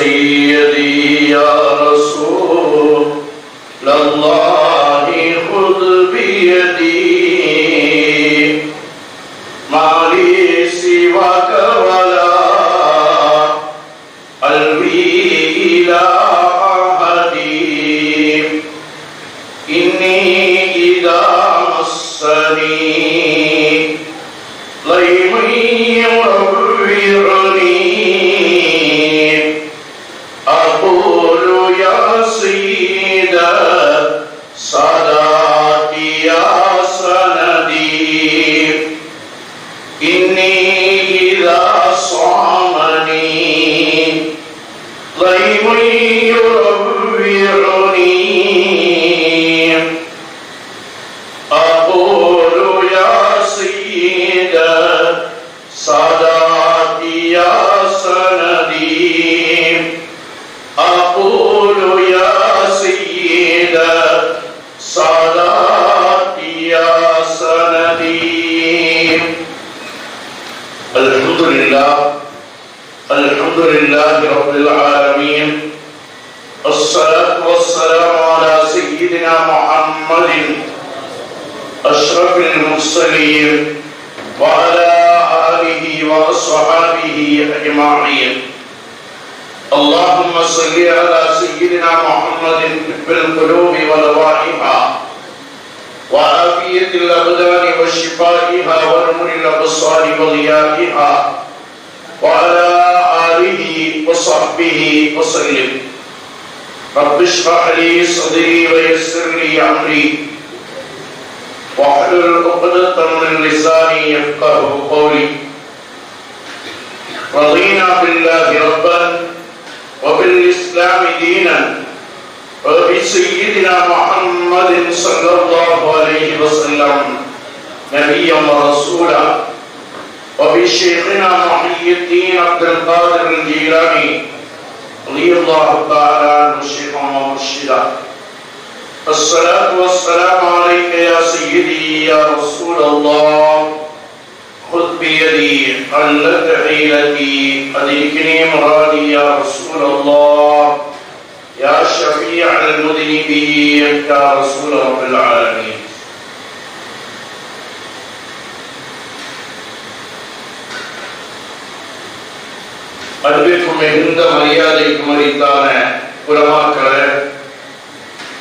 سيدي يا رسول الله خذ بيدي ما لي سواك ولا قلبي إلى أحد إني إذا مسني ضيم يعورني أقول يا سيد السادات يا سندي إني إذا صامني ضيم يعورني أقول يا سيد السادات يا سندي أقول يا سيد السادات يا سندي. الحمد لله رب العالمين، الصلاة والسلام على سيدنا محمد أشرف المرسلين وعلى آله وأصحابه أجمعين. اللهم صل على سيدنا محمد في القلوب والأرواحها وعافية الأبدان وشفائها ونور الأبصار وضيائها وعلى آله وصحبه وسلم. رب اشرح لي صدري ويسر لي أمري واحلل عقدة من لساني يفقهوا قولي. رضينا بالله ربا وبالإسلام دينا وبسيدنا محمد صلى الله عليه وسلم نبيا ورسولا وبشيخنا محي الدين عبد القادر الجيلاني رضي الله تعالى عنه شيخا ومرشدا. الصلاة والسلام عليك يا سيدي يا رسول الله خذ بيدي قلت حيلتي أدركني مرادي يا رسول الله يا شفيع المذنبين يا رسول رب العالمين. அன்பிற்கும் மிகுந்த மரியாதைக்கும் அளித்தான உலமாக்களே,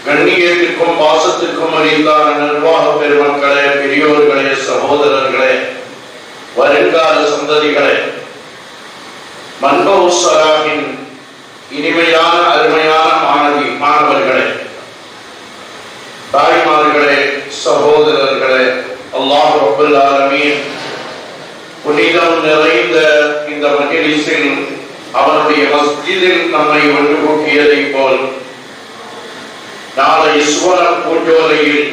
கண்ணியத்திற்கும் பாசத்திற்கும் அளித்தான நிர்வாக பெருமக்களே, பெரியோர்களே, சகோதரர்களே, வருங்கால சந்ததிகளே, மன்பவுசலாகின் இனிமையான அருமையான மாணவர்களே, தாய்மார்களே, சகோதரர்களே, அல்லாஹ் ரப்பல் ஆலமீன் புனிதம் நிறைந்த இந்த மஜ்லிஸில் அவனுடைய மஸ்ஜிதில் நம்மை ஒன்று கூட்டியதைப் போல் நாளை சுவனம் பூஞ்சோலையில்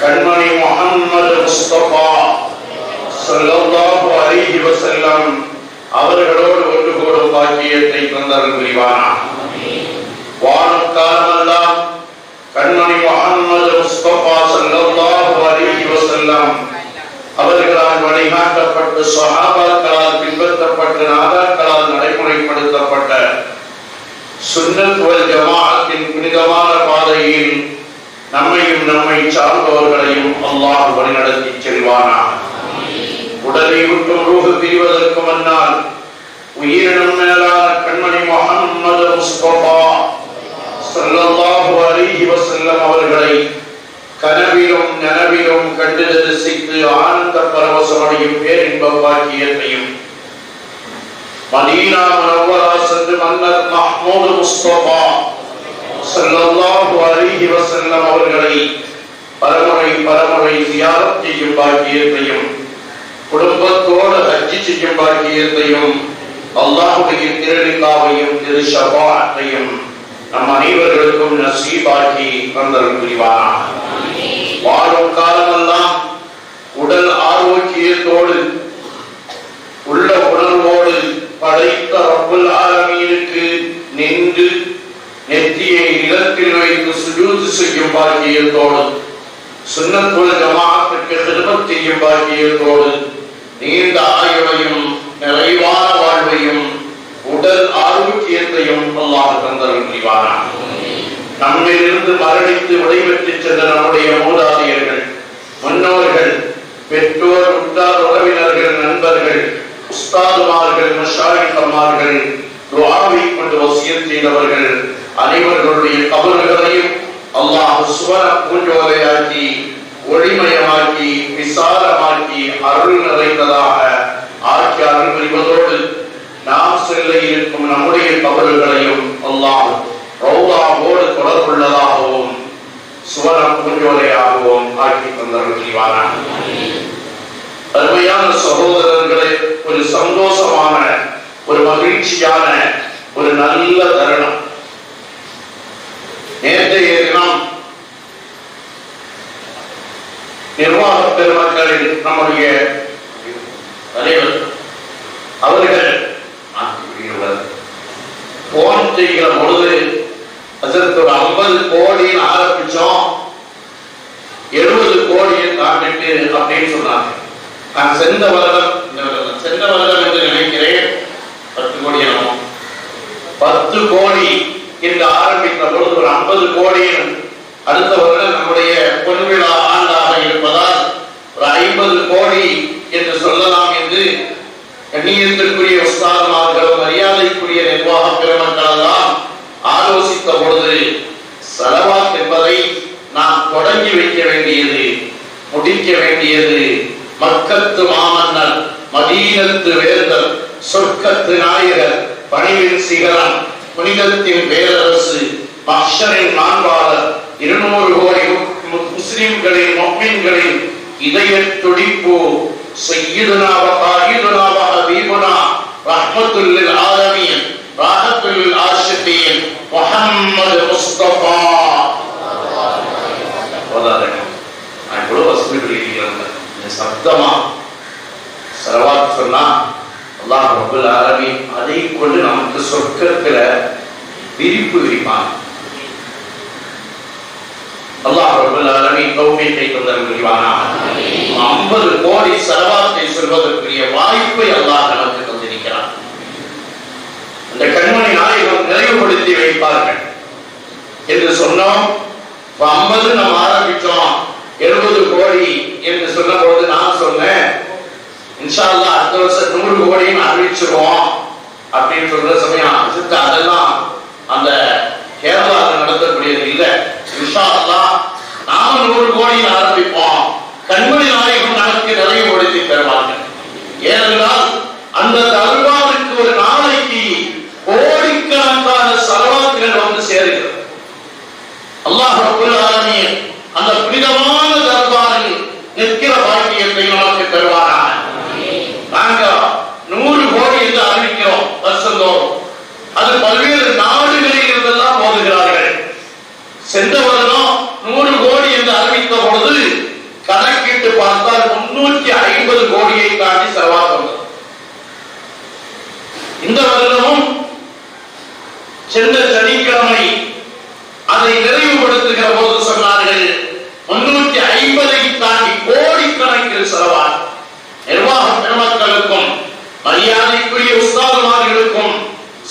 கண்மணி முஹம்மது முஸ்தபா ஸல்லல்லாஹு அலைஹி வஸல்லம் அவர்களோடு ஒன்று கூடும் பாக்கியத்தை தந்தருள் புரிவானாக. வானும் காலமெல்லாம் கண்மணி முஹம்மது முஸ்தபா ஸல்லல்லாஹு அலைஹி வஸல்லம் அவர்களால் வழிகாட்டப்பட்டு சஹாபாக்களால் பின்பற்றப்பட்டு நாதாக்களால் நடைமுறைப்படுத்தப்பட்ட சுன்னத் வல் ஜமாஅத்தின் புனிதமான பாதையில் நம்மையும் நம்மை சார்ந்தவர்களையும் அல்லாஹ் வழிநடத்தி செல்வானாக. உடலை விட்டு ரூஹ் பிரிவதற்கு முன்னால் உயிரினும் மேலான கண்மணி முஹம்மது முஸ்தபா ஸல்லல்லாஹு அலைஹி வஸல்லம் அவர்களை கனவிலும் நனவிலும் கண்டு தரிசித்து ஆனந்த பரவசமடையும் பேரின்ப பாக்கியத்தையும் மதீனா முனவ்வரா சென்று மன்னர் மஹ்மூத் முஸ்தபா ஸல்லல்லாஹு அலைஹி வஸல்லம் அவர்களை பரமுறை ஜியாரத் செய்யும் பாக்கியத்தையும் குடும்பத்தோடு ஹஜ் செய்யும் பாக்கியத்தையும் அல்லாஹ்வுடைய திருநிகாவையும் திரு ஷஃபாஅத்தையும் நம் அனைவர்களுக்கும் நசீபாக்கி தந்தருள் புரிவானாக. வாழும் காலமெல்லாம் உடல் ஆரோக்கியத்தோடு உள்ள உணர்வோடு படைத்த ரப்புல் ஆலமீனுக்கு நின்று நெற்றியை நிலத்தில் வைத்து சுஜூத் செய்யும் பாக்கியத்தோடு சுன்னத் வல் ஜமாஅத்துக்கு ஹிதமத் செய்யும் பாக்கியத்தோடு நீண்ட ஆயுளையும் நிறைவான வாழ்வையும் உடல் ஆரோக்கியத்தையும் தந்தல் புரிவானா. நம்மிலிருந்து மரணித்து விடைபெற்று சென்ற நம்முடைய மூதாதையர்கள், முன்னோர்கள், பெற்றோர், உற்றார் உறவினர்கள், நண்பர்கள், உஸ்தாதுமார்கள், மஷாயிகமார்கள், துஆவை கொண்டு வசியத் செய்தவர்கள் அனைவர்களுடைய கபர்களையும் அல்லாஹ் சுவன பூஞ்சோலையாக்கி ஒளிமயமாக்கி விசாலமாக்கி அருள் நிறைந்ததாக ஆக்கி அருள் புரிவதோடு நாம் செல்ல இருக்கும் நம்முடைய கபர்களையும் அல்லாஹ் ரௌதாவோடு தொடர்புள்ளதாகவும் சுவன பூஞ்சோலையாகவும் ஆக்கி தந்தருள் புரிவானா. அருமையான சகோதரர்களே, ஒரு சந்தோஷமான, ஒரு மகிழ்ச்சியான, ஒரு நல்ல தருணம். நேற்றைய தினம் நிர்வாக பெருமக்களின் நம்முடைய தலைவர் அவர்கள் போன் செய்கிற பொழுது அதற்கு ஒரு 50 கோடின்னு ஆரம்பிச்சோம், 70 கோடியை தாண்டிட்டு அப்படின்னு சொன்னாங்க. நான் சென்ற வருடம் என்று நினைக்கிறேன் 10 கோடி ஆகும். 10 கோடி என்று ஆரம்பித்த பொழுது ஒரு 50 கோடியும் அடுத்த வருடம் நம்முடைய பொன்விழா ஆண்டாக இருப்பதால் ஒரு 50 கோடி என்று சொல்லலாம் என்று கண்ணியத்திற்குரிய உஸ்தாதுமார்கள், மரியாதைக்குரிய நிர்வாக பெருமக்களெல்லாம் ஆலோசித்த பொழுது ஸலவாத் என்பதை நாம் தொடங்கி வைக்க வேண்டியது, முடிக்க வேண்டியது மக்கத்து மாமன்னர், மதீனத்து வேந்தர், சொர்க்கத்து நாயகர், பணிவின் சிகரம், புனிதத்தின் பேரரசு, மஹ்ஷரின் மாண்பாளர், 200 கோடி முஸ்லிம்களின் முஃமின்களின் இதய துடிப்பு சய்யிதுனா வ காயிதுனா வ ஹபீபுனா ரஹ்மத்துல் லில் ஆலமீன் ராஹத்துல் லில் ஆஷிகீன் முஹம்மது முஸ்தபா. நான் கூட வசதிக்கிறேன் சப்தமா ஸலவாத் சொன்னா அல்லாஹ் ரப்பல் ஆலமீன் அதை கொண்டு நமக்கு சொர்க்கத்துல விரிப்பு விரிப்பான். அல்லாஹ் ரப்பல் ஆலமீன் தௌஃபீகை தந்தல் புரிவானா. 50 கோடி ஸலவாத்தை சொல்வதற்குரிய வாய்ப்பை அல்லாஹ் நமக்கு தந்திருக்கிறான். அந்த கண்மணி நாயகம் நிறைவுபடுத்தி வைப்பார்கள் என்று சொன்னோம். 50 நாம் ஆரம்பிச்சோம், 70 கோடி என்று சொன்ன பொழுது நான் சொன்னேன், இன்ஷா அல்லாஹ் அடுத்த வருஷம் 100 கோடியும் அறிவிச்சிருவோம் அப்படின்னு சொல்ற சமயம் அதெல்லாம் அந்த கேரளாவில் நடத்தக்கூடியது இல்லை. இன்ஷா அல்லாஹ் நாம 100 கோடியில் ஆரம்பிப்போம். கண்மணி நாயகம் நமக்கு நிறைவுபடுத்தி தருவார்கள். ஏனென்றால் அந்த தர்பாருக்கு ஒரு நாளைக்கு கோடிக்கணக்கான ஸலவாத்துகள் வந்து சேருகிறது. அல்லாஹ் ரப்பல் ஆலமீன் அந்த புனிதமான தர்பாரில் நிற்கிற பாக்கியத்தை நமக்கு தருவாராக. நாங்க 100 கோடி என்று அறிவிக்கிறோம் வருஷந்தோறும். அது பல்வேறு நாடுகளில் இருந்தெல்லாம் ஓதுகிறார்கள். சென்ற வருடம் 100 கோடி என்று அறிவித்த பொழுது கணக்கிட்டு பார்த்தால் 350 கோடியை தாண்டி ஸலவாத் வந்தது. இந்த வருடமும் சென்ற சனிக்கிழமை அதை நிறைவுபடுத்துகிற போது சொன்னார்கள் 350 தாண்டி கோடிக்கணக்கில் ஸலவாத். நிர்வாக பெருமக்களுக்கும் மரியாதைக்குரிய உஸ்தாதுமார்களுக்கும்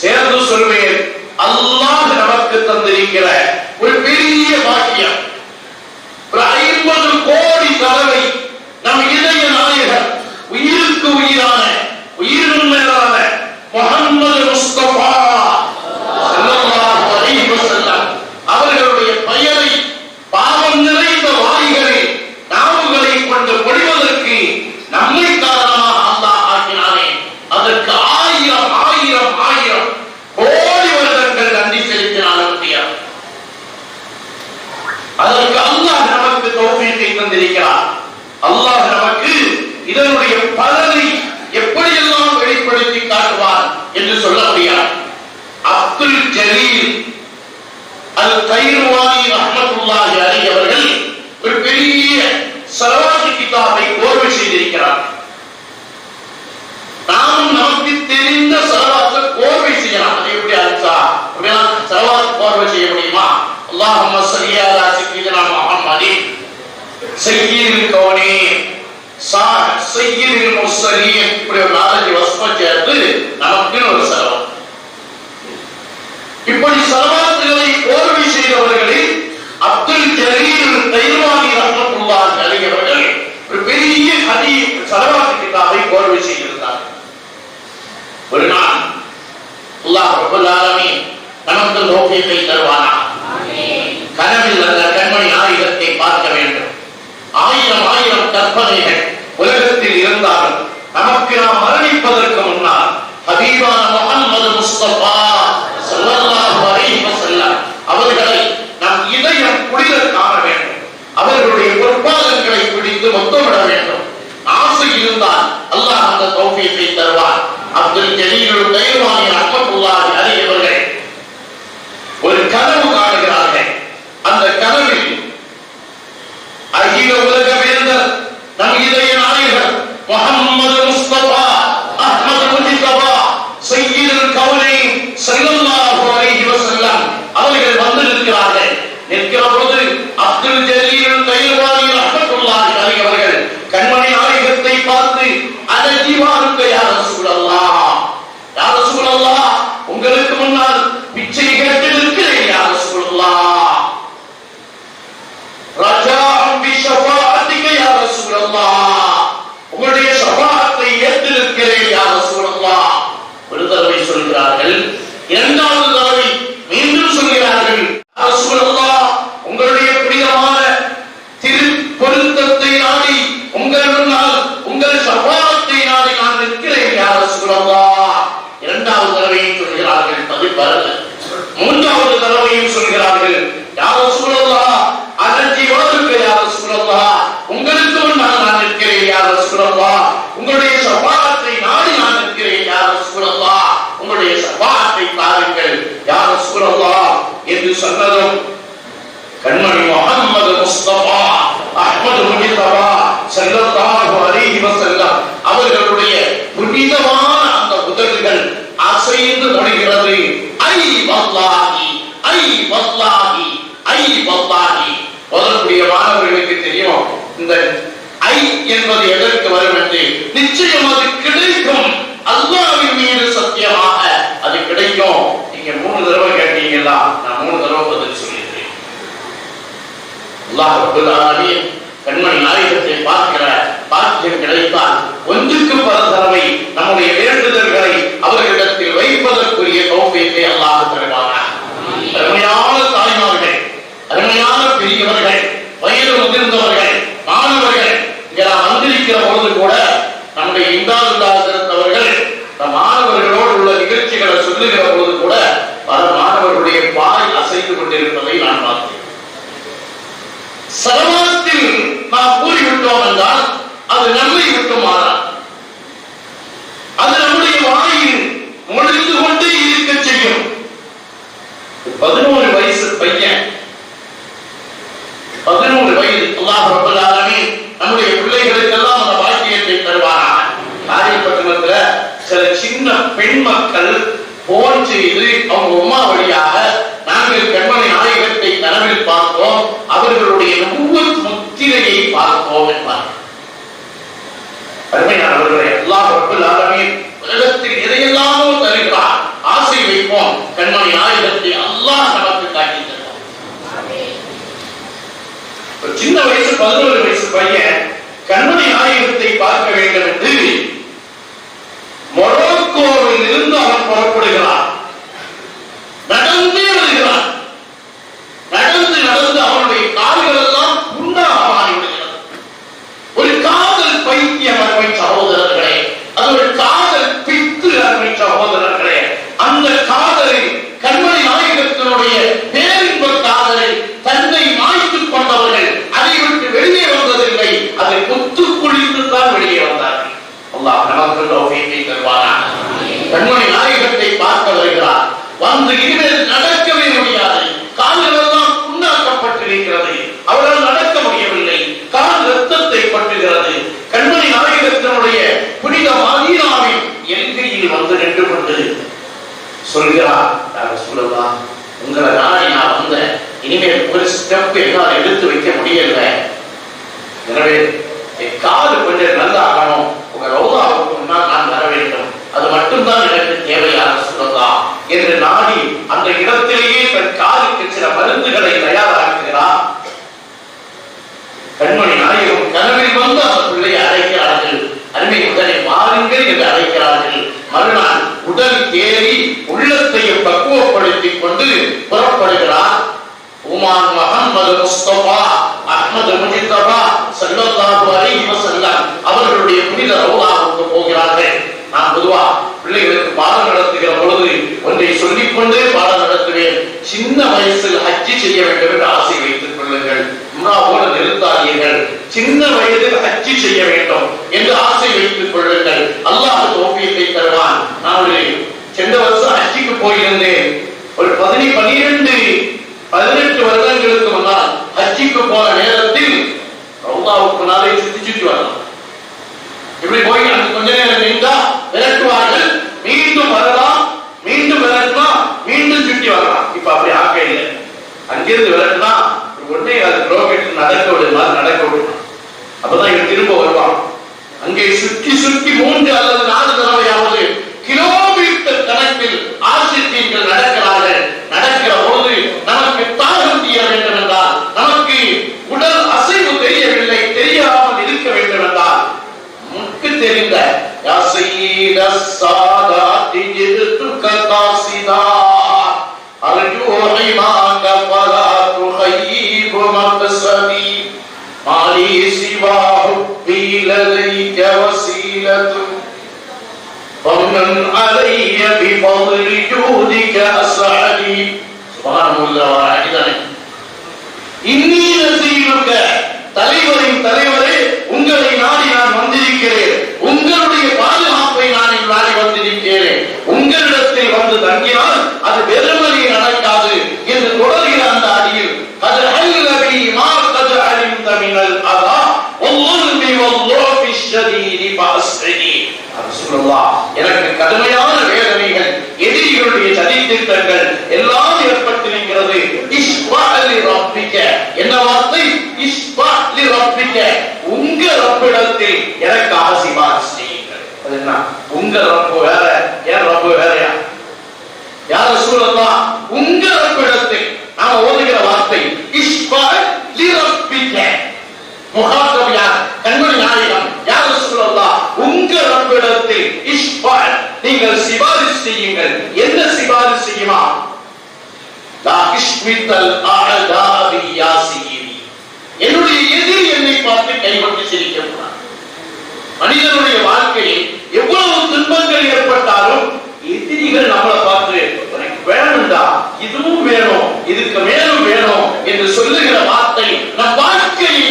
சேர்ந்து சொல்வேன், அல்லாஹ் நமக்கு தந்திருக்கிற ஒரு பெரிய பாக்கியம். ஒரு 50 கோடி தடவை நம் இதய நாயகர், உயிருக்கு உயிரான, உயிரின் மேலான முஹம்மது முஸ்தபா ஸல்லல்லாஹு அலைஹி வஸல்லம் அவர்களுடைய பெயரை பாவம் நிறைந்த வாய்களில் நாவுகளை கொண்டு பொழிவதற்கு நம்மை காரணமாக அல்லாஹ் ஆக்கினானே, அதற்கு 1000 கோடி வருடங்கள் நன்றி செலுத்தினாலும் முடியாது. அதற்கு அல்லாஹ் நமக்கு தௌஃபீகை தந்திருக்கிறார். அல்லாஹ் நமக்கு இதனுடைய பலனை எப்படியெல்லாம் வெளிப்படுத்தி காட்டுவார் என்று சொல்ல முடியாது. அப்துல் ஜலீல் அல் கைர்வானி ரஹ்மத்துல்லாஹி அலைஹி அவர்கள் ஒரு பெரிய ஸலவாத் கிதாபை கோர்வை செய்திருக்கிறார். நாம் நமக்கு தெரிந்த ஸலவாத்தை கோர்வை செய்யலாம். அதை எப்படி அர்த்தா ஸலவாத் கோர்வை செய்ய முடியுமா? அல்லாஹும்ம ஸல்லி அலா சய்யிதினா முஹம்மதின் சய்யிதில் கௌனீன் சய்யிதில் முர்ஸலீன், இப்படி ஒரு 4 வஸ்பம் சேர்த்து நமக்கு ஒரு ஸலவாத். இப்படி ஸலவாத் அல்லாஹ் ரப்பல் ஆலமீன் நமக்கு தௌஃபீகை தருவானா. கனவில் அந்த கண்மணி நாயகத்தை பார்க்க வேண்டும். ஆயிரம் ஆயிரம் கற்பனைகள் உலகத்தில் இருந்தாலும் நமக்கு நாம் மரணிப்பதற்கு முன்னால் ஹபீபான முஹம்மது முஸ்தபா ஸல்லல்லாஹு அலைஹி வஸல்லம் அவர்களை நாம் இதயம் குளிர காண வேண்டும். அவர்களுடைய பொற்பாதங்களை பிடித்து முத்தமிட வேண்டும். ஆசை இருந்தால் அல்லாஹ் அந்த தௌஃபீகை தருவான். அப்துல் ஜலீல் தைவானி ரஹ்மத்துல்லாஹி அலைஹி அவர்கள் ஒரு கனவு காணுகிறார்கள். அந்த கனவில் அகில உலக வேந்தர் நம் இதய நாயகர் முஹம்மது முஸ்தபா அஹ்மது முஜ்தபா சய்யிதுல் கௌனைன் ஸல்லல்லாஹு அலைஹி வஸல்லம் அவர்கள் வந்து நிற்கிறார்கள். நிற்கிற போது அப்துல் ஜலீல் தைவானி ரஹ்மத்துல்லாஹி அலைஹி அவர்கள் கண்மணி நாயகத்தை பார்த்து அலஜிவாருக்கு யா ரசூலல்லாஹ், யா ரசூலல்லாஹ், உங்களுக்கு முன்னால் பிச்சை கேட்டு நிற்கிறேன் யா ரசூலல்லாஹ், ரஜாஅன் பி ஷஃபாஅத்திக யா ரசூலல்லாஹ், உங்களுடைய ஷஃபாஅத்தை ஏற்று நிற்கிறேன் யா ரசூலல்லாஹ். ஒரு தடவை சொல்கிறார்கள். இரண்டாவது தடவை மீண்டும் சொல்கிறார்கள். யா ரசூலல்லாஹ், உங்களுடைய புனிதமான திரு பொருத்தத்தை நாடி உங்கள் முன்னால் உங்கள் ஷஃபாஅத்தை நாடி நான் நிற்கிறேன் யா ரசூலல்லாஹ். இரண்டாவது தடவையும் சொல்கிறார்கள். பதில் வரல. மூன்றாவது தடவையும் சொல்கிறார்கள். யா ரசூலல்லாஹ், அலஜிவாருக்கு யா ரசூலல்லாஹ், உங்களுக்கு முன்னால் நான் நிற்கிறேன் யா ரசூலல்லாஹ், உங்களுடைய ஷஃபாஅத்தை நாடி நான் நிற்கிறேன் யா ரசூலல்லாஹ், உங்களுடைய ஷஃபாஅத்தை தாருங்கள் யா ரசூலல்லாஹ் என்று சொன்னதும் கண்மணி முஹம்மது முஸ்தபா அஹ்மது முஜ்தபா ஸல்லல்லாஹு அலைஹி வஸல்லம் அவர்களுடைய புனிதமான அந்த உதடுகள் அசைந்து மொழிகிறது. ஐ வல்லாஹி, ஐ வல்லாஹி, ஐ வல்லாஹி. ஓதக்கூடிய மாணவர்களுக்கு தெரியும் இந்த ஐ என்பது எதற்கு வரும் என்று. நிச்சயம் அது கிடைக்கும், அல்லாஹ்வின் மீது சத்தியமாக அது கிடைக்கும். நீங்க 3 தடவை கேட்டீங்களா? நான் 3 தடவை பதில் சொல்லியிருக்கேன். அல்லாஹ் ரப்பல் ஆலமீன் கண்மணி நாயகத்தை பார்க்கிற பாக்கியம் கிடைத்தால் ஒன்றுக்கு பல தடவை நம்முடைய வேண்டுதல்களை அவர்களிடத்தில் வைப்பதற்குரிய தௌஃபீகை அல்லாஹ் தருவானாக. அருமையான தாய்மார்கள், அருமையான பெரியவர்கள், வயது முதிர்ந்தவர்கள், மாணவர்கள், இங்கே நாம் வந்திருக்கிற பொழுது கூட நம்முடைய இந்தாதுல்லாஹிரத்தவர்கள் மாணவர்களோடு உள்ள நிகழ்ச்சிகளை சொல்லுகிற பொழுது கூட பல மாணவர்களுடைய வாய் அசைந்து கொண்டிருப்பதை நான் பார்த்தேன். சலவாத்தில் நாம் கூறிவிட்டோம் என்றால் அது நம்மை விட்டு மாறாது. அது நம்முடைய வாயில் முழிந்து கொண்டே இருக்க செய்யும். 11 வயசு பையன், 11 வயது. அல்லாஹ் ரப்பல் ஆலமீன் நம்முடைய பிள்ளைகளுக்கெல்லாம் அந்த பாக்கியத்தை தருவானாக. காரியப்பட்டினத்துல சில சின்ன பெண் மக்கள் போன் செய்து அவங்க உமா வழியாக நாங்கள் கண்மணி நாயகத்தை கனவில் பார்த்தோம், அவர்களுடைய நுபுவத் முத்திரையை பார்த்தோம் என்பார்கள். அருமையானவர்களே, அல்லாஹ் ரப்பல் ஆலமீன் உலகத்தில் எதையெல்லாமோ தருகிறார். ஆசை வைப்போம், கண்மணி நாயகத்தை அல்லாஹ் நமக்கு காட்டி தருவார். ஒரு சின்ன வயசு 11 வயசு பையன் கண்மணி நாயகத்தை பார்க்க வேண்டும் என்று மொரோக்கோவில் இருந்து அவன் புறப்படுகிறான். நடந்தே வருகிறான். நடந்து நடந்து அவனுடைய கால்கள் எல்லாம் புண்ணாக மாறிவிடுகிறது. ஒரு காதல் பைத்தியம் அருமை சகோதரர்களே, அது ஒரு காதல் பித்து அருமை சகோதரர்களே. அந்த காதலை கண்மணி நாயகத்தினுடைய பேரின்ப காதலை தன்னை மாய்த்துக் கொண்டவர்கள் அதை விட்டு வெளியே வந்ததில்லை. அதை குத்து குளித்துத்தான் வெளியே வந்தார்கள். அல்லாஹ் நமக்கு தௌஃபீகை தருவானாக. கண்மணி நாயகத்தை பார்க்க வருகிறார். வந்து இனிமேல் நடக்கவே முடியாது, கால்கள் எல்லாம் புண்ணாக்கப்பட்டிருக்கிறது, அவரால் நடக்க முடியவில்லை, கால் ரத்தத்தை பட்டுகிறது. கண்மணி நாயகத்தினுடைய புனித மதீனாவின் எல்கையில் வந்து நின்று கொண்டு சொல்கிறார், யா ரசூலல்லாஹ், உங்களை நாளை நான் வந்த இனிமேல் ஒரு ஸ்டெப் என்னால் எடுத்து வைக்க முடியல, எனவே காது கொஞ்சம் நல்லா ஆகணும், உங்க ரோதாவுக்கு முன்னால் நான் வர வேண்டும், அது மட்டும்தான் எனக்கு தேவையான ரசூலல்லாஹ் என்று நாடி அந்த இடத்திலேயே தன் காலுக்கு சில மருந்துகளை தயாராக்குகிறார். கண்மணி நாயகம் கனவில் வந்து அந்த பிள்ளையை அழைக்கிறார்கள். அருமை உடனே மாறுங்கள் என்று அழைக்கிறார்கள். மறுநாள் உடல் தேர ஏறி உள்ளத்தையும் பக்குவப்படுத்திக் கொண்டு புறப்படுகிறார். உமான் முஹம்மது முஸ்தபா அஹ்மது முஜ்தபா ஸல்லல்லாஹு அலைஹி வஸல்லம் அவர்களுடைய புனித ரவுலாவுக்கு போகிறார்கள். நான் பொதுவா பிள்ளைகளுக்கு பாடம் நடத்துகிற பொழுது ஒன்றை சொல்லிக் கொண்டே பாடம் நடத்துவேன். சின்ன வயசில் ஹஜ்ஜி செய்ய வேண்டும் என்று ஆசை வைத்துக் கொள்ளுங்கள். உம்ராவோடு நிறுத்தாதீர்கள். சின்ன வயதில் ஹஜ்ஜி செய்ய வேண்டும் என்று ஆசை வைத்துக் கொள்ளுங்கள். அல்லாஹ் தௌஃபீகை தருவான். நான் சென்ற வருஷம் ஹஜ்ஜிக்கு போயிருந்தேன். ஒரு 18 வருடங்களுக்கு முன்னால் ஹஜ்ஜிக்கு போன நேரத்தில் ரவுதாவுக்கு நாளை சுற்றி வரலாம். இப்படி போய் அங்கு கொஞ்ச நேரம் நின்றா விரட்டுவார்கள், மீண்டும் வரலாம், மீண்டும் விரட்டினா மீண்டும் சுற்றி வரலாம். இப்ப அப்படி ஆக்க இல்லை. அங்கிருந்து விரட்டினா 1.5 கிலோமீட்டர் நடக்க விடுமா, நடக்க விடணும். அப்பதான் இவன் திரும்ப வருவான். அங்கே சுற்றி சுற்றி 3 அல்லது 4 தடவையாவது கிலோமீட்டர் கணக்கில் ஆசிரியர்கள் நடக்கிறார்கள். நடக்கிற பொழுது நமக்கு தாகம் தீர வேண்டும் என்றால், நமக்கு உடல் அசைவு தெரியவில்லை, தெரியாமல் இருக்க வேண்டும் என்றால், முக்கு தெரிந்த யா சய்யித ஸாதாத்தி ஜிதுக காசிதா அர்ஜூ ஹிமாக ஃபலா துஹய்யிபு மக்ஸதி மாலி சிவாஹு பிலலைக வஸீலத்து ஃபமன் அலைய பிஃضل ஜூதிக அஸ்அதி சுப்ஹானல்லாஹ் வ அஹ்மது. இன்னி நஸீலுக, தலைவரின் தலைவரே, உங்களை நாடி நான் வந்திருக்கிறேன். உங்களுடைய பாதுகாப்பை நான் நாடி வந்திருக்கிறேன். உங்களிடத்தில் வந்து தங்கினால் அது வெறுமனே நடக்காது என்று தொடர்கிற அந்த அடியில் அது அல்லவி மா கத் அலிம்த மினல் அதா வல்லுல்மி வல்லுஃபி ஷதீதி ஃபஸ்ரி. ரசூலுல்லாஹ், எனக்கு கடுமையான வேதனைகள், எதிரிகளுடைய சதித்திட்டங்கள் எல்லாம் ஏற்பட்டிருக்கிறது. இஸ்வா லி ரப்பிக, என்ன வார்த்தை? இஸ்வா லி ரப்பிக, உங்க ரப்பிடத்தில் எனக்காக சிபாரிசு செய்யுங்கள். அது என்ன? உங்க ரப்பு வேற, என் ரப்பு வேறயா? யா ரசூலுல்லாஹ், உங்க ரப்பிடத்தில் நாம ஓதுகிற வார்த்தை இஸ்வா லி ரப்பிக. முகாத்தப் யார்? கண்மணி நாயகம். யா ரசூலுல்லாஹ், உங்க ரப்பிடத்தில் இஸ்வா, நீங்கள் சிபாரிசு செய்யுங்கள். என்ன சிபாரிசு செய்யுமா? லா இஸ்மித்தல் அஅதா பி யாசிரி, என்னுடைய எதிரி என்னை பார்த்து கைவிட்டு சிரிக்கக்கூடாது. மனிதனுடைய வாழ்க்கையில் எவ்வளவு துன்பங்கள் ஏற்பட்டாலும் எதிரிகள் நம்மளை பார்த்து உனக்கு வேணும்டா, இதுவும் வேணும், இதுக்கு மேலும் வேணும் என்று சொல்லுகிற வார்த்தை நம் வாழ்க்கையை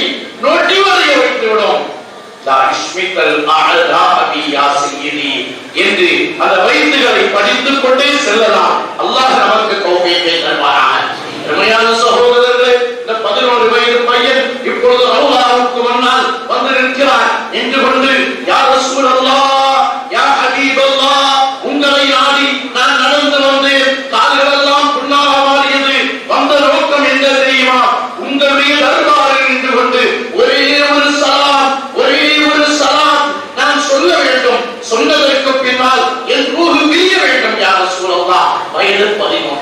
நொடிவடைய வைத்துவிடும். லா இஸ்மித்தல் அஅதா பி யாசிரி என்று அந்த வயிற்றுகளை படித்துக் கொண்டே செல்லலாம். அல்லாஹ் நமக்கு தௌஃபீகை தருவானாக. உண்மையான சகோதரர்களே, இந்த 11 வயது பையன் இப்பொழுது ரவுலாவுக்கு முன்னால் வந்து நிற்கிறார். என்று கொண்டு யா ரசூலல்லாஹ், யா ஹபீபல்லாஹ், உங்களை நாடி நான் நடந்து வந்தேன். கால்கள் எல்லாம் புண்ணாக மாறியது. வந்த நோக்கம் என்ன தெரியுமா? உங்களுடைய தர்பாரில் நின்று கொண்டு ஒரே ஒரு சலாம், ஒரே ஒரு சலாம் நான் சொல்ல வேண்டும். சொன்னதற்கு பின்னால் என் ரூஹ் பிரிய வேண்டும். யா ரசூலல்லாஹ், வயது 11.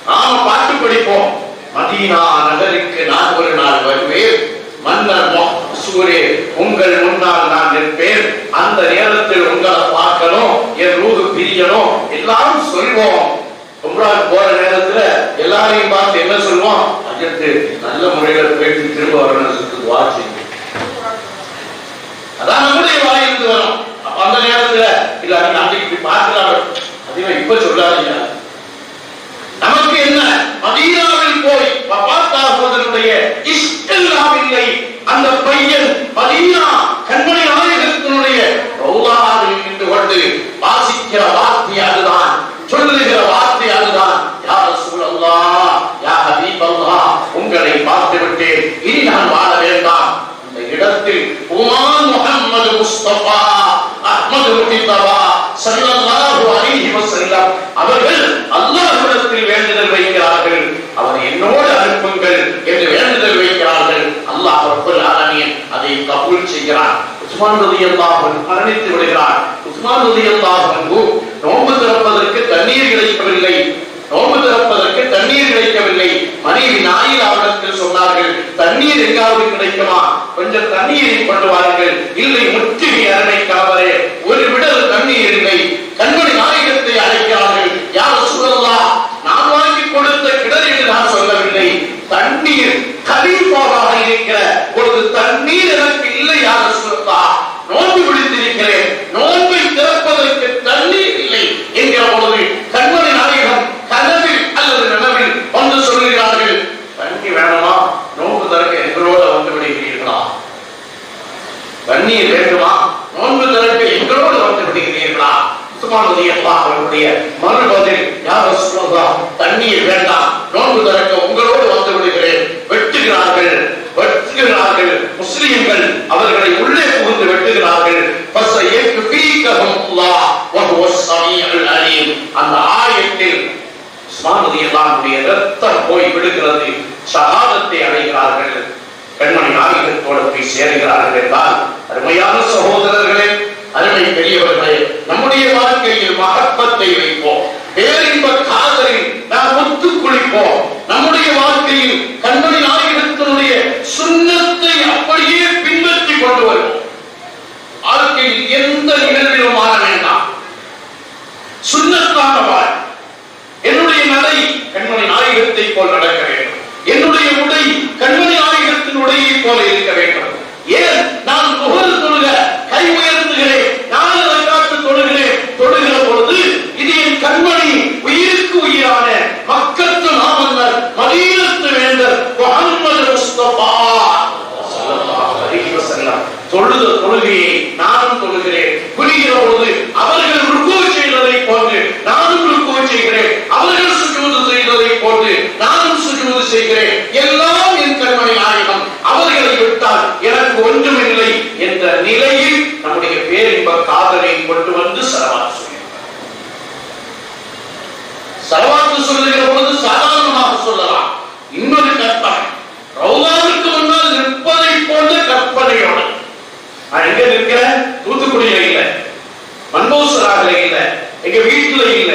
நாம பாட்டு படிப்போம். மதீனா நகருக்கு நான் ஒரு நாள் வருவேன். மன்னர் மஹ்சூரே, உங்கள் முன்னால் நான் நிற்பேன். அந்த நேரத்தில் உங்களை பார்க்கணும், என் ரூஹ் பிரியணும். எல்லாரும் சொல்வோம். உம்ராவுக்கு போற நேரத்துல எல்லாரையும் பார்த்து என்ன சொல்லுவோம்? அஜத்து நல்ல முறையில் பேசி திரும்ப வரணும், துஆ செய்யுங்க. அதான் நம்முடைய வாயிலிருந்து வரும். அப்ப அந்த நேரத்துல இல்ல நீங்க அன்றைக்கு பார்க்கலாம், அதுவே இப்ப சொல்லாதீங்க. நமக்கு என்ன? மதீனாவில் போய் வஃபாத்தாகுவதனுடைய இஷ்டெல்லாம் இல்லை. அந்த பையன் மதீனா கண்மணி நாயகத்தினுடைய ரவுலாவில் நின்று கொண்டு வாசிக்கிற வார்த்தை அதுதான், சொல்லுகிற வார்த்தை அதுதான். யா ரசூலல்லாஹ், யா ஹபீபல்லாஹ், உங்களை பார்த்து விட்டேன், இனி நான் வாழ வேண்டாம். அந்த இடத்தில் உமான் முஹம்மது முஸ்தபா அஹ்மது முஜ்தபா ஸல்லல்லாஹு அலைஹி வஸல்லம் அவர்கள் அல்லாஹ்விடத்தில் வேண்டுதல் வைக்கிறார்கள். அவர் என்னோடு அனுப்புங்கள் என்று வேண்டுதல் வைக்கிறார்கள். அல்லாஹ் ரப்பல் ஆலமீன் அதை கபூல் செய்கிறார். உஸ்மான் ரலியல்லாஹு அன்ஹு மரணித்து விடுகிறார். உஸ்மான் ரலியல்லாஹு அன்ஹு நோன்பு திறப்பதற்கு தண்ணீர் கிடைக்கவில்லை. நோன்பு திறப்பதற்கு தண்ணீர் கிடைக்கவில்லை. மனைவி நாயில் அவரிடத்தில் சொன்னார்கள், தண்ணீர் எங்காவது கிடைக்குமா? கொஞ்சம் தண்ணீரை கொண்டு வாருங்கள். இல்லை, முற்றுகை அருமை கணவரே, ஒரு விடல் உஸ்மான் ரலியல்லாஹு அவர்களுடைய மறுபதில், யா ரசூலல்லாஹ், தண்ணீர் வேண்டாம், நோன்பு திறக்க உங்களோடு வந்து விடுகிறேன். வெட்டுகிறார்கள். முஸ்லிம்கள் அவர்களை உள்ளே புகுந்து வெட்டுகிறார்கள். அந்த ஆயத்தில் உஸ்மான் ரலியல்லாஹு அன்ஹுடைய ரத்தம் போய் விடுகிறது. ஷஹாதத்தை அடைகிறார்கள். கண்மணி நாயகத்தோடு போய் சேருகிறார்கள் என்றால், அருமையான சகோதரர்களே, அருமை பெரியவர்களே, நம்முடைய வாழ்க்கையில் மஹப்பத்தை வைப்போம். பேரின்ப காதலில் நாம் ஒத்து குளிப்போம். நம்முடைய வாழ்க்கையில் கண்மணி நாயகத்தினுடைய சுன்னத்தை அப்படியே பின்பற்றி கொண்டு வருவோம். வாழ்க்கையில் எந்த நிகழ்விலும் மாற வேண்டாம். சுன்னத்தான வாழ். என்னுடைய நடை கண்மணி நாயகத்தை போல் நடக்க வேண்டும். என்னுடைய உடை கண்மணி நாயகத்தின் உடையை போல இருக்க வேண்டும். ஏன் நான் புகழ் தொழுக கை உயர்த்துகிறேன், நான் ரக்காத்து தொழுகிறேன். தொழுகிற பொழுது இது என் கண்மணி, உயிருக்கு உயிரான மக்கத்து மாமன்னர், மதீனத்து வேந்தர் முஹம்மது முஸ்தபா ஸல்லல்லாஹு அலைஹி வஸல்லம் தொழுத தொழுகையை நானும் தொழுகிறேன். புரிகிற பொழுது அவர்கள் ருக்கு செய்ததை போன்று நானும் ருக்கு செய்கிறேன். அவர்கள் சுஜூது செய்ததை போன்று நானும் சுஜூது செய்கிறேன். எல்லாம் என் கண்மணி நாயகம். அவர்களை விட்டால் எனக்கு ஒன்றுமில்லை என்ற நிலையில் நம்முடைய பேரின்ப காதலை கொண்டு வந்து சலவாத்து சொல்லுகிற பொழுது சாதாரணமாக சொல்லலாம். இன்னொரு கற்பனை, ரவுலாவுக்கு முன்னால் நிற்பதை போன்ற கற்பனையோடு. நான் எங்க நிற்கிறேன்? தூத்துக்குடியில இல்ல, மன்போசராக இல்ல, எங்க வீட்டுல இல்ல.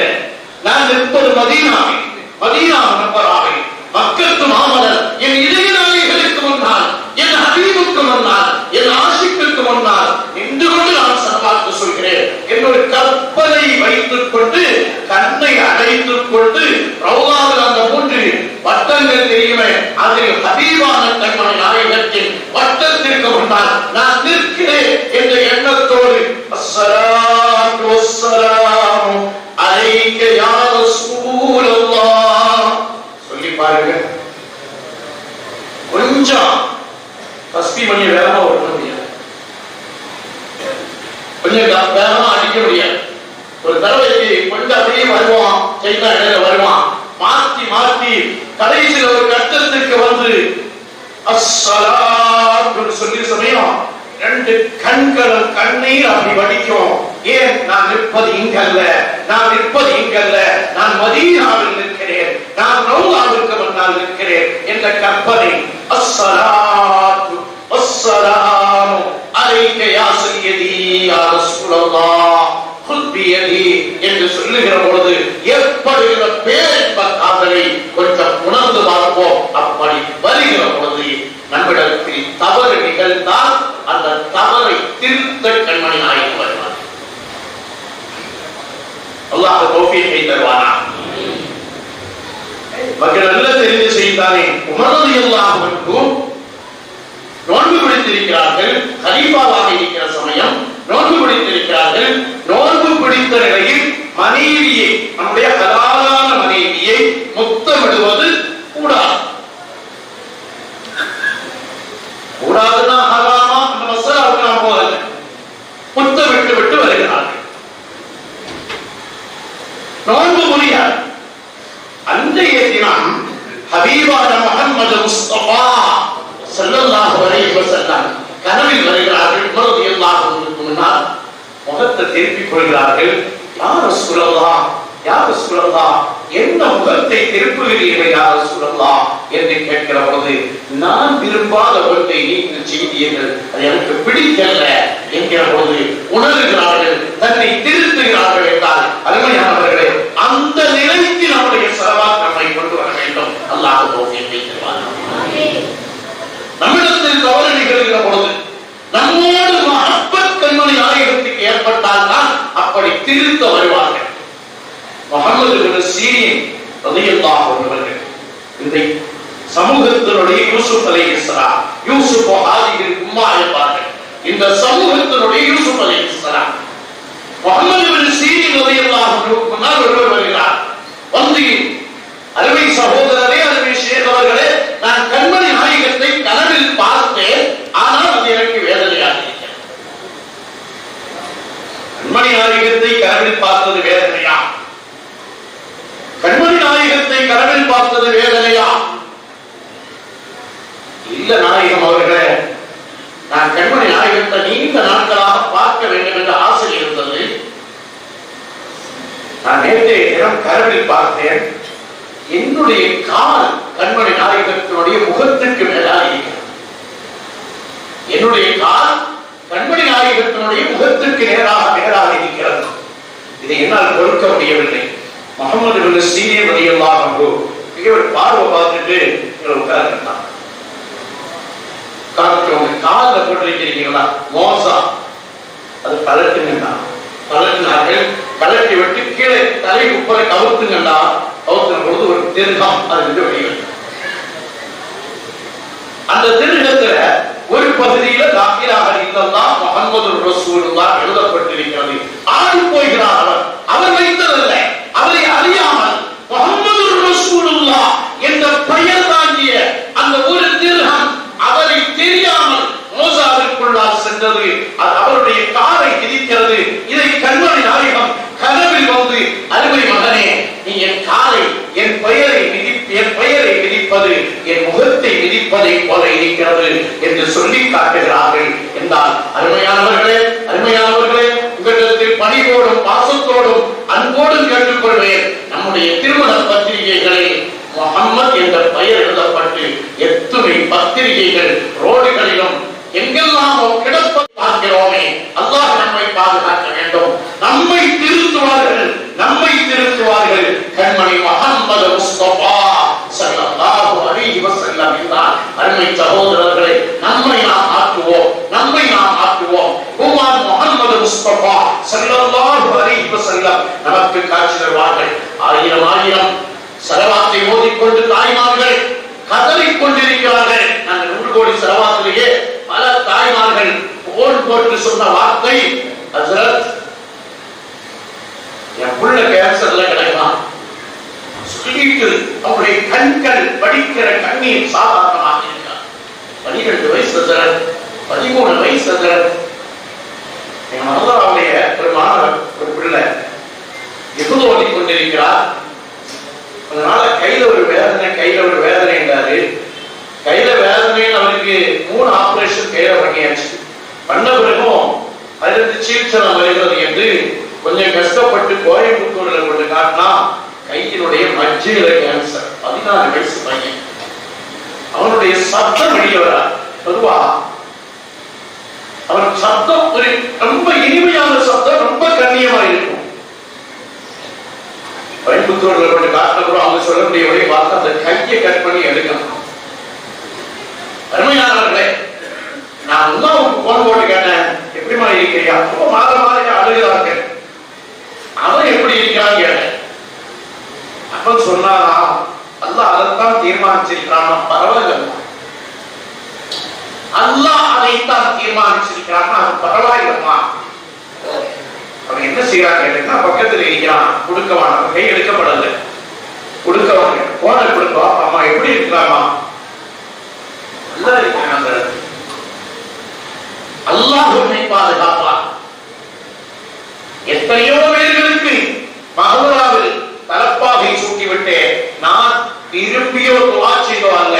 நான் நிற்பது மதீனாவில், மதீனா நம்பராவில், மக்கத்து மாமலர், என் இதய நாயகர்களுக்கு முன்னால், என் ஹபீபுக்கு முன்னால், என் ஆஷிக்கு முன்னால் நின்று கொண்டு நான் சலவாத்து சொல்கிறேன். என்னொரு கற்பனை வைத்துக் கொண்டு கண்ணை அடைத்துக் கொண்டு ரவுலாவில் அந்த 3 வட்டங்கள் தெரியுமே, அதில் ஹபீபான கண்மணி நாயகத்தின் வட்டத்திற்கு முன்னால் நான் நிற்கிறேன் என்ற எண்ணத்தோடு அஸ்ஸலாத்து வஸ்ஸலாமு அலைக்க யா ரசூலல்லாஹ் சொல்லி பாருங்க. கொஞ்சம் தஸ்பீஹ் பண்ணி வேகமா ஓட முடியாது, கொஞ்சம் வேகமா அடிக்க முடியாது. ஒரு தடவைக்கு கொஞ்சம் அப்படியே வருவான், செய்தா இடையில வருவான், மாத்தி மாத்தி கடைசியில் ஒரு கட்டத்துக்கு வந்து அஸ்ஸலாத்து சொல்லி சமயம் 2 கண்களும் கண்ணீர் அப்படி வடிக்கும். ஏன்? நான் நிற்பது இங்கல்ல, நான் நிற்பது இங்கல்ல, நான் மதீனாவில் நிற்கிறேன், நான் ரவுலாவுக்கு முன்னால் நிற்கிறேன் என்ற கற்பனை. அஸ்ஸலாத்து வஸ்ஸலாமு அலைக்க யா சய்யதி யா ரசூலல்லாஹ் குல்பியதி என்று சொல்லுகிற பொழுது ஏற்படுகிற பேரின்ப காதலை கொஞ்சம் உணர்ந்து பார்ப்போம். அப்படி வருகிற பொழுது நம்மிடத்தில் தவறு நிகழ்ந்தால் அந்த தவறை திருத்த கண்மணி நாயகம் வருவார். அல்லாஹ் தௌஃபீகை தருவானா? மக்கள் நல்ல தெரிந்து செய்தானே. உமர் ரலியல்லாஹு அன்ஹு நோன்பு பிடித்திருக்கிறார்கள். கலீஃபாவாக இருக்கிற சமயம் நோன்பு பிடித்திருக்கிறார்கள். நோன்பு பிடித்த நிலையில் மனைவியை, நம்முடைய ஹலாலான மனைவியை முத்தமிடுவது கூடாது. கூடாதுன்னா ஹராமா அந்த மசாலாவுக்கு நாம் போகல. முத்தமிட்டு விட்டு வருகிறார்கள். நோன்பு முடியாது. அன்றைய தினம் ஹபீபான முஹம்மது முஸ்தபா ஸல்லல்லாஹு அலைஹி வஸல்லம் கனவில் வருகிறார்கள். உமர் ரலியல்லாஹு அன்ஹுக்கு முன்னால் முகத்தை திருப்பிக் கொள்கிறார்கள். யா ரசூலல்லாஹ், யா ரசூலல்லாஹ், என்ன முகத்தை திருப்புகிறீர்கள் யா ரசூலல்லாஹ் என்று கேட்கிற பொழுது, நான் விரும்பாத ஒன்றை நீங்கள் செய்தீர்கள், அது எனக்கு பிடிக்கல என்கிற பொழுது உணர்கிறார்கள், தன்னை திருத்துகிறார்கள் என்றால் அருமையானவர்களே, அந்த நிலைக்கு நம்முடைய ஸலவாத் நம்மை கொண்டு வர வேண்டும். அல்லாஹ் தௌஃபீகை தருவான். நம்மிடத்தில் தவறு நிகழ்கிற பொழுது நம்மோடு மஹப்பத் கண்மணி நாயகத்துக்கு ஏற்பட்டால் தான் அப்படி திருத்த வருவார்கள். முஹம்மது இப்னு சீரின் ரலியல்லாஹு அன்ஹு அவர்கள் இந்த சமூகத்தினுடைய யூசுப் அலைஹிஸ்ஸலாம், யூசுப் ஹாதிஹில் உம்மா என்பார்கள். இந்த சமூகத்தினுடைய யூசுப் அலைஹிஸ்ஸலாம் முஹம்மது இப்னு சீரின் ரலியல்லாஹு அன்ஹு முன்னால் ஒருவர் வருகிறார். வந்து, அருமை சகோதரரே, அருமை ஷேக் அவர்களே, நான் கண்மணி நாயகத்தை கனவில் பார்த்தேன், ஆனால் அது எனக்கு வேதனையாக இருக்கிறது. கண்மணி நாயகத்தை கனவில் பார்த்தது பார்த்தது வேதனையா? இல்ல நாயகம் அவர்களே, நான் கண்மணி நாயகத்தை நீண்ட நாட்களாக பார்க்க வேண்டும் என்ற ஆசை இருந்தது. நான் நேற்றைய தினம் கனவில் பார்த்தேன். என்னுடைய கால் கண்மணி நாயகத்தினுடைய முகத்துக்கு மேலாக இருக்கிறது. என்னுடைய கால் கண்மணி நாயகத்தினுடைய முகத்துக்கு நேராக இருக்கிறது. இதை என்னால் கொடுக்க முடியவில்லை. முகமது பின் சீரியர் ரலியல்லாஹு அன்ஹு ஒரு பார்வை பார்த்துட்டு உட்கார்ந்துட்டான். காலில் போட்டிருக்கிறீங்களா மோசா, அது கலட்டுங்கண்ணா. கலட்டினார்கள். கலட்டி விட்டு கீழே தலை உப்பரை கவுத்துங்கண்ணா. கவுத்துன பொழுது ஒரு திருகம் அது வந்து வெளியில். அந்த திருகத்துல ஒரு பகுதியில லா இலாஹ இல்லல்லாஹ் முஹம்மது ரசூலுல்லாஹ் எழுதப்பட்டிருக்கிறது. ஆடி போகிறார் அவர் வைத்ததல்ல, அவரை அறியாமல் முஹம்மது ரசூலுல்லாஹ் என்ற பெயர் தாங்கிய அந்த ஒரு திருகம் அவரை தெரியாமல் மோசாவிற்குள்ளால் சென்றது. அது அவருடைய காலை மிதிக்கிறது. இதை கண்மணி நாயகம் கனவில் வந்து, அருமை மகனே, நீ என் காலை என் பெயரை மிதிப்பது என் முகத்தை மிதிப்பதை போல இருக்கிறது என்று சொல்லி காட்டுகிறார்கள் என்றால், அருமையானவர்களே, உங்களிடத்தில் பணிவோடும் பாசத்தோடும் அன்போடும் கேட்டுக்கொள்வேன். நம்முடைய திருமண பத்திரிகைகளில் முஹம்மத் என்ற பெயர் எழுதப்பட்டு எத்தனை பத்திரிகைகள் ரோடுகளிலும் எங்கெல்லாம் கிடப்ப பார்க்கிறோமே. அல்லாஹ் நம்மை பாதுகாக்க வேண்டும். நம்மை திருத்துவார்கள். கண்மணி முஹம்மது முஸ்தபா ஸல்லல்லாஹு அலைஹி வஸல்லம் என்றார். அருமை சகோதரர்களே, நம்மை நாம் ஆக்குவோம். குமார் முஹம்மது முஸ்தபா ஸல்லல்லாஹு அலைஹி வஸல்லம் நமக்கு காட்சி தருவார்கள். ஆயிரம் சலவாத்தை ஓதிக்கொண்டு தாய்மார்கள் கதறிக் கொண்டிருக்கிறார்கள். நாங்கள் 100 கோடி சலவாத்திலேயே பல தாய்மார்கள் போட்டு சொன்ன வார்த்தை, ஹஜ்ரத் என் புள்ள கேன்சர்ல கிடைக்கலாம் சொல்லிட்டு அவருடைய கண்கள் படிக்கிற கண்ணீர் சாதாரணமாக இருக்கிறார். 12 வயசு ஹஜ்ரத், 13 வயசு ஹஜ்ரத். என் மனதாவுடைய ஒரு மாணவர், ஒரு பிள்ளை எவ்வளவு ஓடிக் கொண்டிருக்கிறார். அதனால கையில ஒரு வேதனை என்றாரு. கையில வேதனைன்னு அவருக்கு 3 ஆபரேஷன் கையில பண்ணியாச்சு. பண்ண பிறகும் அதிலிருந்து சிகிச்சை வருகிறது என்று கொஞ்சம் கஷ்டப்பட்டு கோயம்புத்தூர்ல கொண்டு காட்டினா கையினுடைய மஜ்ஜையில கேன்சர். 14 வயசு பையன். அவனுடைய சத்தம் வெளியவரா பொதுவா அவன் சத்தம் ஒரு ரொம்ப இனிமையான சத்தம், ரொம்ப கண்ணியமா இருக்கும். கோயம்புத்தூர்ல கொண்டு காட்டினப்புறம் அவங்க சொல்லக்கூடிய வழி பார்த்து அந்த கையை கட் பண்ணி எடுக்கணும். அருமையானவர்களே, நான் இன்னும் போன் போட்டு கேட்டேன், எப்படிமா இருக்கிறியா? ரொம்ப மாதமாக அழுகிறார்கள். அவன் எப்படி இருக்கிறான்னு கேட்டேன். அப்பன் சொன்னா, அல்லாஹ் அதைத்தான் தீர்மானிச்சிருக்கிறான். பரவாயில்ல, அல்லாஹ் அதைத்தான் தீர்மானிச்சிருக்கிறான், அது பரவாயில்லம்மா. அவன் என்ன செய்யறான் கேட்டா, பக்கத்துல இருக்கிறான், கொடுக்கவான். கை எடுக்கப்படல, கொடுக்கவாங்க. போன கொடுக்கவா, அம்மா எப்படி இருக்கிறாமா? நல்லா இருக்கிறாங்க. அல்லாஹ் உன்னை பாதுகாப்பான். எத்தனையோ பேர்களுக்கு மஹ்லாவில் தலப்பாகை சூட்டிவிட்டு நான் விரும்பியோ துஆ செய்தோ அல்ல,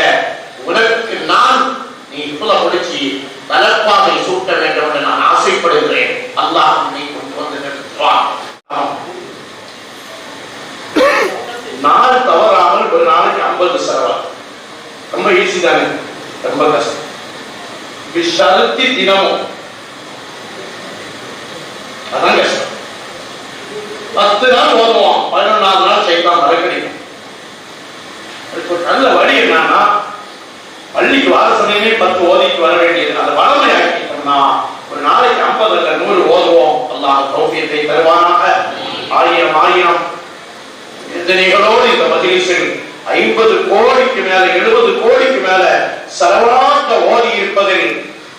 உனக்கு நான் நீ இவ்வளவு முடிச்சு தலப்பாகை சூட்ட வேண்டும் என்று நான் ஆசைப்படுகிறேன். அல்லாஹ் உன்னை கொண்டு வந்து நிறுத்துவான். நாள் தவறாமல் ஒரு நாளைக்கு 50 சலவாத். ரொம்ப ஈஸி தானே, ரொம்ப கஷ்டம். விஷாலத்தி தினமும் அதான் கஷ்டம். 10 நாள் ஓதுவோம், 11ஆவது நாள் செய்தான் மறக்கடிக்கும். அதுக்கு ஒரு நல்ல வழி என்னன்னா, பள்ளிக்கு வர சமயமே 10 ஓதிட்டு வர வேண்டியது. அதை வளமை ஆக்கிட்டோம்னா ஒரு நாளைக்கு 50 அல்ல 100 ஓதுவோம். அல்லாஹ் தௌஃபீகை தருவானாக. 1000 சிந்தனைகளோடு இந்த மஜ்லிஸில் 50 கோடிக்கு மேல 70 கோடிக்கு மேல சலவாத்த ஓதி இருப்பதில்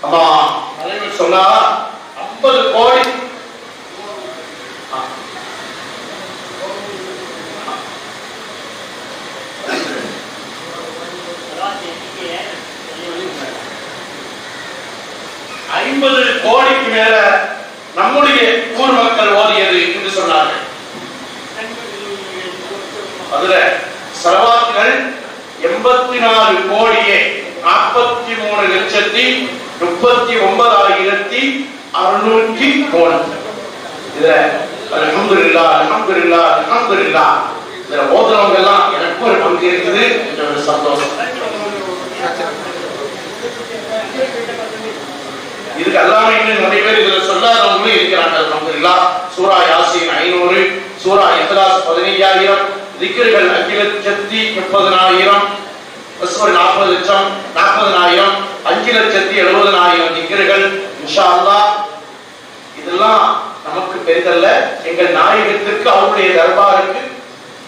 அல்லாஹ் சொன்னா 50 கோடி கோடிக்கு மேல நம்முடைய ஊர் மக்கள் ஓதியது என்று சொன்னார்கள். அதுல சலவாத் சதகாக்கள் 84,39,603. இதுல அல்ஹம்துலில்லாஹ் அல்ஹம்துலில்லாஹ் அல்ஹம்துலில்லாஹ் இதுல ஓதுறவங்க எல்லாம் எனக்கு ஒரு பங்கு இருக்குது என்ற ஒரு சந்தோஷம். இதுக்கு அல்லாம இன்னும் நிறைய பேர் இதுல சொல்லாதவங்களும் இருக்கிறாங்க. அல்ஹம்துலில்லாஹ். சூரா யாசீன் 500, சூரா இக்லாஸ் 15,000, திக்ருகள் 5,30,000, 40 லட்சம் 40,000, 5,70,000 திக்ருகள் இன்ஷா அல்லாஹ். இதெல்லாம் நமக்கு பெரிதல்ல, எங்கள் நாயகத்திற்கு அவருடைய தர்பாருக்கு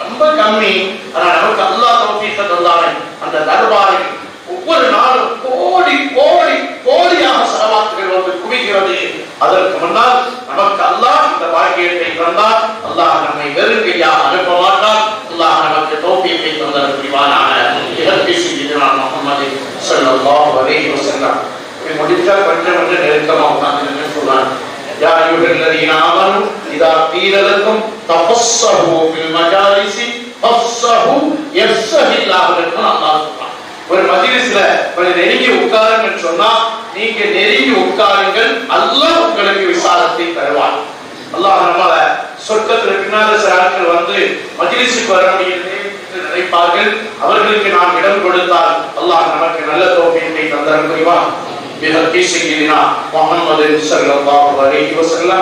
ரொம்ப கம்மி. ஆனா நமக்கு அல்லாஹ் தௌஃபீக தந்தானே அந்த தர்பாரில் ஒவ்வொரு நாளும் கோடி கோடி கோடியாக ஸலவாத்துகள் வந்து குவிகிறது. அதற்கு முன்னால் நமக்கு அல்லாஹ் இந்த பாக்கியத்தை தந்தார். அல்லாஹ் நம்மை வெறுங்கையாக அனுப்ப மாட்டார். அல்லாஹ் நமக்கு தௌஃபீகை தந்தர் புரிவானாக. இஹ்தி சய்யிதுனா முஹம்மது ஸல்லல்லாஹு அலைஹி வஸல்லம். முடித்தால் கொஞ்சம் கொஞ்சம் நெருக்கமா உட்கார்ந்து சொல்றாங்க. யா அய்யுஹல்லதீன ஆமனு இதா கீல லக்கும் தஃபஸ்ஸஹு ஃபில் மஜாலிஸி ஃபஃப்ஸஹு யஃப்ஸஹில்லாஹு லக்கும். அல்லாஹ் சொல்றான், ஒரு மஜ்லிஸ்ல கொஞ்சம் நெருங்கி உட்காருங்கன்னு சொன்னா நீங்க நெருங்கி உட்காருங்கள், அல்லாஹ் உங்களுக்கு விசாலத்தை தருவான். அல்லாஹ் நம்மள சொர்க்கத்துல பின்னால சில ஆட்கள் வந்து மஜ்லிஸுக்கு வர முடியவில்லை என்று நினைப்பார்கள். அவர்களுக்கு நாம் இடம் கொடுத்தால் அல்லாஹ் நமக்கு நல்ல தௌஃபீகை தந்தர் புரிவான். بحق سيدنا محمد صلى الله عليه وسلم.